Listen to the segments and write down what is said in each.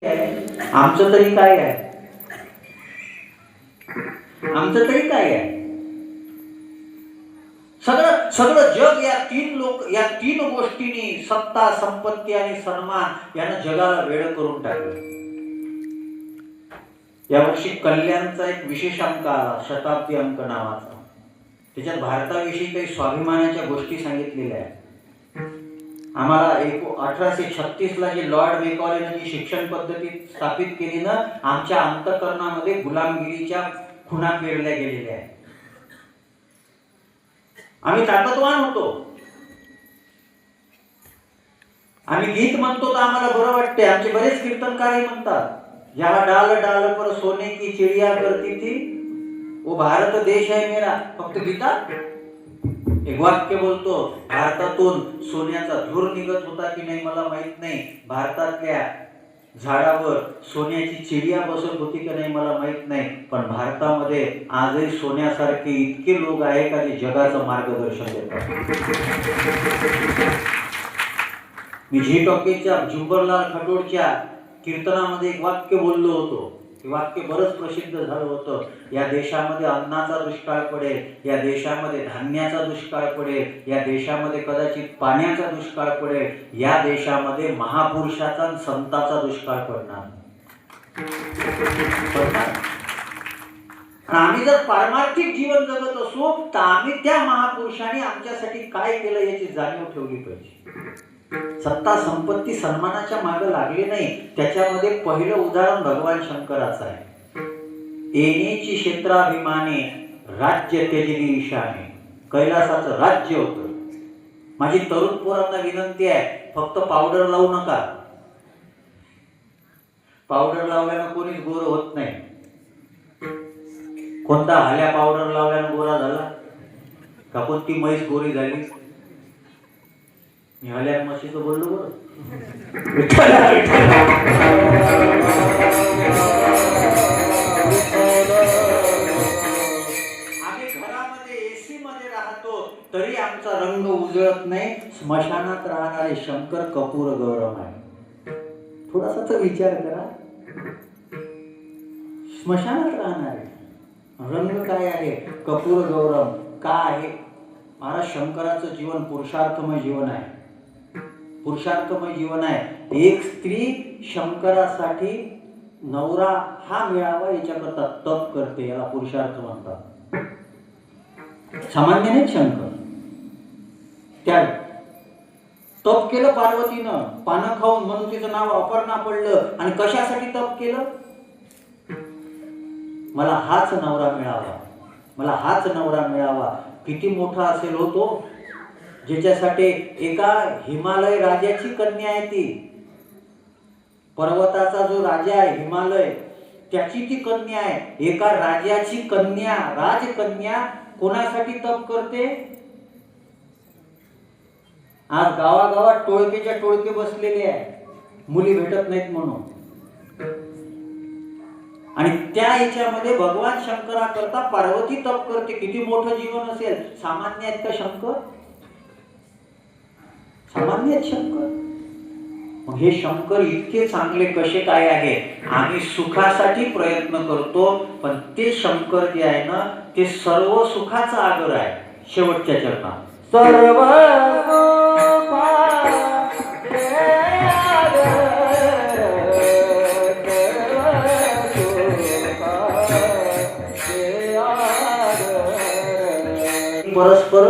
आमचं तरी काय आहे? आमचं तरी काय आहे? सगळं सगळं जग या तीन गोष्टींनी, सत्ता, संपत्ती आणि सन्मान, यानं जगाला वेळ करून टाकलं. यावर्षी कल्याणचा एक विशेष अंक आला, शताब्दी अंक नावाचा. त्याच्यात भारताविषयी काही स्वाभिमानाच्या गोष्टी सांगितलेल्या आहेत. आम्हाला 1836 ला जे लॉर्ड मेकॉलेनं जी शिक्षण पद्धती स्थापित केली ना, आमच्या अंतःकरणामध्ये गुलामगिरीच्या खुणा पेरल्या गेलेल्या आहेत. आम्ही ताकदवान होतो. आम्ही गीत म्हणतो तर आम्हाला बरं वाटते. आमचे बरेच कीर्तनकारही म्हणतात, यहाँ डाल डाल पर सोने की चिड़िया करती थी, वो भारत देश है मेरा. फक्त गीतात एक वाक्य बोलतो, भारतातून सोन्याचा धूर निघत होता की नाही मला माहित नाही, भारतातल्या झाडावर सोन्याची चिडिया बसत होती की नाही मला माहित नाही, पण भारतामध्ये आजही सोन्यासारखे इतके लोक आहे का जे जगाचं मार्गदर्शन देतात. मी झी टॉकीजच्या जुबरलाल खटोडच्या कीर्तनामध्ये एक वाक्य बोललो होतो. हे वाक्य बरंच प्रसिद्ध झालं होतं. या देशामध्ये अन्नाचा दुष्काळ पडेल, या देशामध्ये धान्याचा दुष्काळ पडेल, या देशामध्ये कदाचित पाण्याचा दुष्काळ पडेल, या देशामध्ये महापुरुषाचा आणि संताचा दुष्काळ पडणार. आम्ही जर पारमार्थिक जीवन जगत असू तर आम्ही त्या महापुरुषांनी आमच्यासाठी काय केलं याची जाणीव ठेवली पाहिजे. सत्ता, संपत्ती, सन्मानाच्या मागे लागले नाही. त्याच्यामध्ये पहिलं उदाहरण भगवान शंकराचं आहे. येणेची क्षेत्राभिमाने राज्य त्यजली ईशाने. कैलासाचं राज्य होतं. माझी तरुण पोरांना विनंती आहे, फक्त पावडर लावू नका. पावडर लावल्यानं कोणीच गोर होत नाही. कोणता हल्या पावडर लावल्यानं गोरा झाला का? कोणती म्हैस गोरी झाली? हल्या म्हशीचं बोललो बरं. आम्ही घरामध्ये एसी मध्ये राहतो तरी आमचा रंग उजळत नाही. स्मशानात राहणारे शंकर कपूर गौरव आहे. थोडासा तर विचार करा. स्मशानात राहणारे रंग काय आहे? कपूर गौरव का आहे? महाराज शंकराचं जीवन पुरुषार्थमय जीवन आहे. पुरुषार्थमय जीवन आहे. एक स्त्री शंकरासाठी नवरा हा मिळावा याच्याकरता तप करते. याला पुरुषार्थ म्हणतात. सामान्य नाही शंकर. त्या तप केलं पार्वतीनं, पानं खाऊन, म्हणून तिचं नाव अपर्णा पडलं. आणि कशासाठी तप केलं? मला हाच नवरा मिळावा, मला हाच नवरा मिळावा. किती मोठा असेल होतो, ज्याच्यासाठी एका हिमालय राजाची कन्या आहे. ती पर्वताचा जो राजा आहे हिमालय, त्याची ती कन्या आहे. एका राजाची कन्या, राजकन्या कोणासाठी तप करते? आज गावागावात टोळकेच्या टोळके बसलेले आहे, मुली भेटत नाहीत म्हणून. आणि त्या याच्यामध्ये भगवान शंकरा करता पार्वती तप करते. किती मोठं जीवन असेल. सामान्य आहेत का शंकर? सामान्य आहेत शंकर? मग हे शंकर इतके चांगले कसे काय आहे? आम्ही सुखासाठी प्रयत्न करतो, पण ते शंकर जे आहे ना, ते सर्व सुखाचा आगर आहे. शेवटच्या चरणात सर्व परस्पर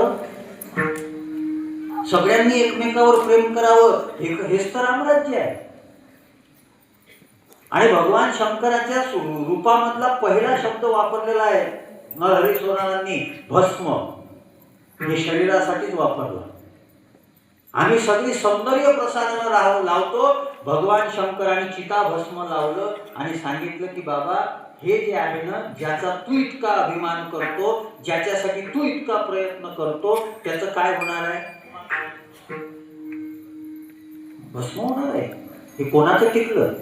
सगळ्यांनी एकमेकावर प्रेम करावं, हेच तर रामराज्य आहे. आणि भगवान शंकराच्या रूपामधला पहिला शब्द वापरलेला आहे नरहरिस्वरांनी, भस्म. हे शरीरासाठीच वापरलं. आम्ही सगळी सौंदर्य प्रसाधनं लावतो. भगवान शंकरांनी चिता भस्म लावलं आणि सांगितलं की बाबा, हे जे आहे ना, ज्याचा तू इतका अभिमान करतो, ज्याच्यासाठी तू इतका प्रयत्न करतो, त्याचं काय होणार आहे? भस्म होणार आहे. हे कोणाचं टिकलं?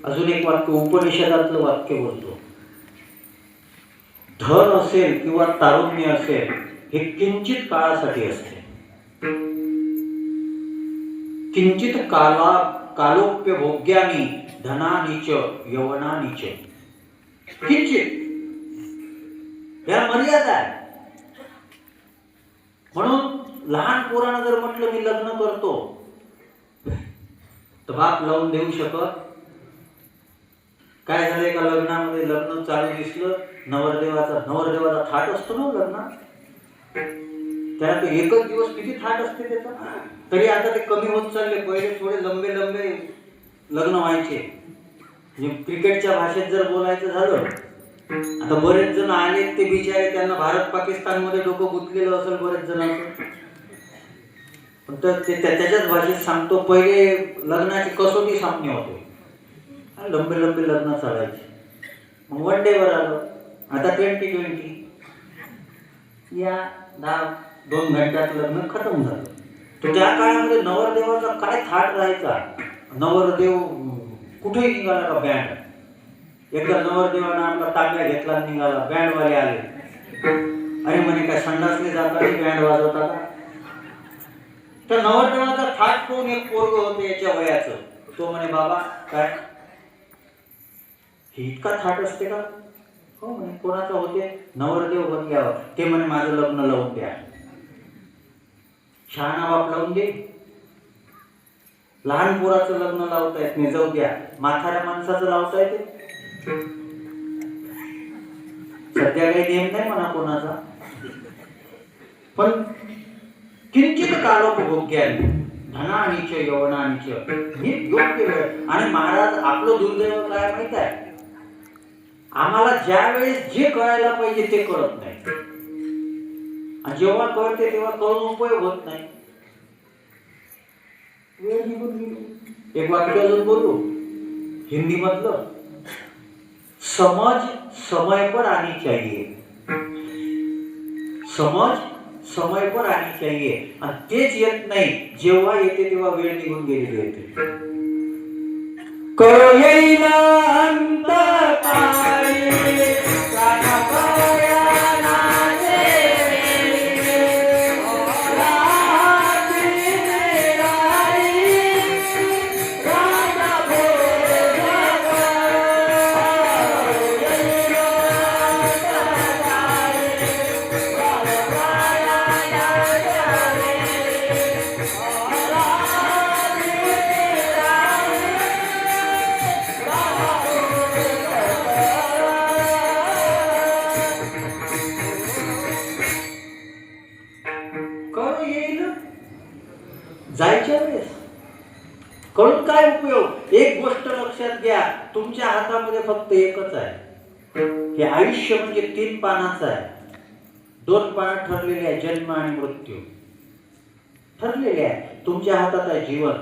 अजून एक वाक्य उपनिषदातलं वाक्य बोलतो, धन असेल किंवा तारुण्य असेल, हे किंचित काळासाठी असते. किंचित कालोप्य भोग्यानी धनानीच यवनानीच किंचित, या मर्यादा आहे. म्हणून लहान पोरानं जर म्हटलं मी लग्न करतो तर बाप लावून देऊ शकत. काय झालंय का लग्नामध्ये, लग्न चालू दिसलं, नवरदेवाचा थाट असतो ना लग्नात, त्याला तो एकच दिवस किती थाट असते त्याचा. तरी आता ते कमी होत चालले. पहिले थोडे लंबे लग्न व्हायचे. क्रिकेटच्या भाषेत जर बोलायचं झालं, आता बरेच जण आले ते बिचारे, त्यांना भारत पाकिस्तान मध्ये डोकं गुंतलेलं असेल बरेच जणांचं. पण त्याच्याच भाषेत सांगतो, पहिले लग्नाची कसोटी सामने होते, लंबे लग्न चालायचे. मग वन डे वर आलं, आता 2020 या 2 घंट्यात लग्न खतम झालं. तर त्या काळामध्ये नवरदेवाचा काय थाट राहायचा. नवरदेव कुठेही निघाला का बँड, एकदा नवरदेवानं आपला तांब्या घेतला निघाला, बँडवाले आले. अरे म्हणे काय संडासले जाता बँड वाजवता का. तर नवरदेवाचा थाट पाहून एक पोरग होते याच्या वयाचं, तो म्हणे बाबा काय हे इतका थाट असते का. हो म्हणे, कोणाचा होते, नवरदेव बनल्यावर. ते म्हणे माझं लग्न लावून द्या. शहाणा बाप लावून दे, लहान पोराचं लग्न लावता येत नाही, जाऊ द्या. म्हाताऱ्या माणसाचं लावता येते. सध्या काही नियम नाही म्हणा कोणाचा, पण किंचित कालोपभोग्यानी धनानीच यवनानीच ही योग्य वेळ. आणि महाराज आपलं दुर्दैव काय माहित आहे, आम्हाला ज्या वेळेस जे कळायला पाहिजे ते कळत नाही, आणि जेव्हा कळते तेव्हा कळून उपयोग होत नाही. वेळ निघून गेली. एक वाक्य अजून बोलू हिंदी मधलं, समझ समय पर आनी चाहिए. समझ समय पर आनी चाहिए. आणि तेच येत नाही, जेव्हा येते तेव्हा वेळ निघून गेलेली येते. करो येईल अंत काळी जायच्या वेळेस कळून काय उपयोग. एक गोष्ट लक्षात घ्या, तुमच्या हातामध्ये फक्त एकच आहे. हे आयुष्य म्हणजे 3 पानाचं आहे. 2 पानं ठरलेले आहे, जन्म आणि मृत्यू ठरलेले आहे. तुमच्या हातात आहे जीवन.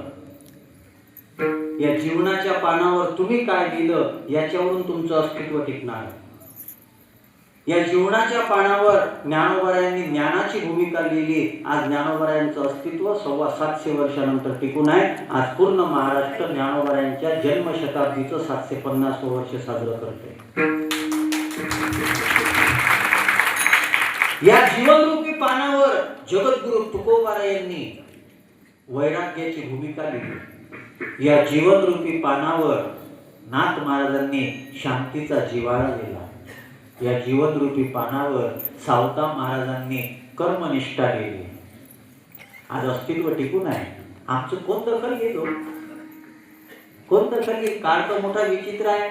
या जीवनाच्या पानावर तुम्ही काय लिहिलं याच्यावरून तुमचं अस्तित्व टिकणार. या जीवनाच्या पानावर ज्ञानोबारायांनी ज्ञानाची भूमिका लिहिली. आज ज्ञानोबारायांचं अस्तित्व 750 वर्षानंतर टिकून आहे. आज पूर्ण महाराष्ट्र ज्ञानोबारायांच्या जन्मशताब्दीचं 750 वर्ष साजरं करते. या जीवनरूपी पानावर जगद्गुरु तुकोबारायांनी वैराग्याची भूमिका लिहिली. या जीवनरूपी पानावर नाथ महाराजांनी शांतीचा जिव्हाळा दिला. या जीवनरूपी पानावर सावता महाराजांनी कर्मनिष्ठा लिहिली. आज अस्तित्व टिकून आहे. आमचं कोण दखल घेतो, कोण दखल घेईल. काळ तर मोठा विचित्र आहे.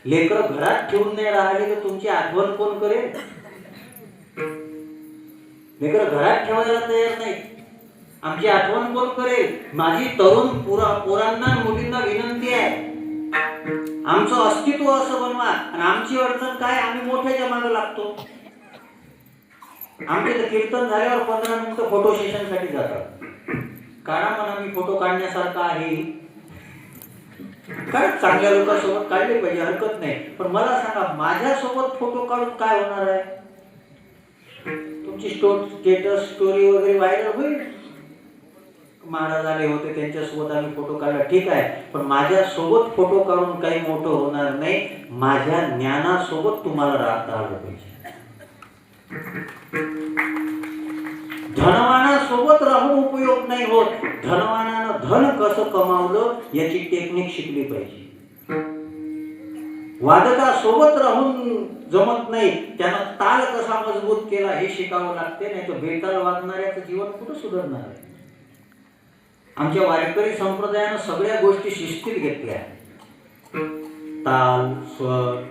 लेकरं घरात ठेवून नाही राहिले तर तुमची आठवण कोण करेल. लेकरं घरात ठेवायला तयार नाही, आमची आठवण कोण करेल. माझी तरुण पोरांना मुलींना विनंती आहे, आमचं अस्तित्व असं बनवा. आणि आमची अडचण काय, आम्ही मोठ्याच्या मागे लागतो. आमचे तर कीर्तन झाल्यावर 15 मिनिटं फोटो सेशन साठी जातात. काढा म्हणा, मी फोटो काढण्यासारखा आहे. काय चांगल्या लोकांसोबत काढले पाहिजे, हरकत नाही. पण मला सांगा, माझ्यासोबत फोटो काढून काय होणार आहे. तुमची स्टेटस स्टोरी वगैरे व्हायरल होईल. महाराज आले होते त्यांच्यासोबत आम्ही फोटो काढला, ठीक आहे. पण माझ्यासोबत फोटो काढून काही मोठं होणार नाही. माझ्या ज्ञानासोबत तुम्हाला राहता आलं पाहिजे. धनवानासोबत राहून उपयोग नाही होत. धनवानानं धन कसं कमावलं याची टेक्निक शिकली पाहिजे. वादकासोबत राहून जमत नाही, त्यानं ताल कसा मजबूत केला हे शिकावं लागते. नाही तर बेताल वागणाऱ्याचं जीवन कुठं सुधारणार आहे. आमच्या वारकरी संप्रदायानं सगळ्या गोष्टी शिस्तीत घेतल्या. ताल, स्वर,